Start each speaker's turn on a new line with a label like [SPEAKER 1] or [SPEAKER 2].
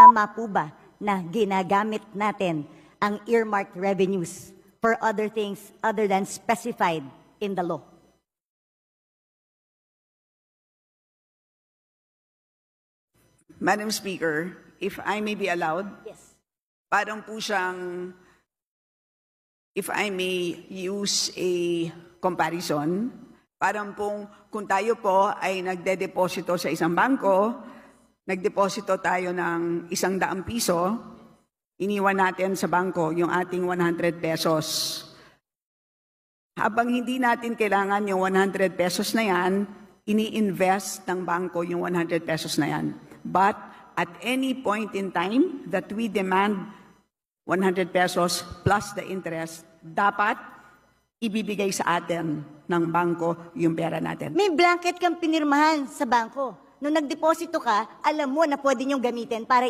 [SPEAKER 1] tama po ba na ginagamit natin ang earmarked revenues for other things other than specified in the law?
[SPEAKER 2] Madam Speaker, if I may be allowed,
[SPEAKER 1] Yes.
[SPEAKER 2] parang po siyang, if I may use a comparison, parang pong kung tayo po ay nagde-deposito sa isang bangko, nagdeposito tayo ng 100 piso, iniwan natin sa bangko yung ating 100 pesos. Habang hindi natin kailangan yung 100 pesos na yan, ini-invest ng bangko yung 100 pesos na yan. But at any point in time that we demand 100 pesos plus the interest, dapat ibibigay sa atin ng bangko yung pera natin.
[SPEAKER 1] May blanket kang pinirmahan sa bangko. Nung nagdeposito ka, alam mo na pwede niyong gamitin para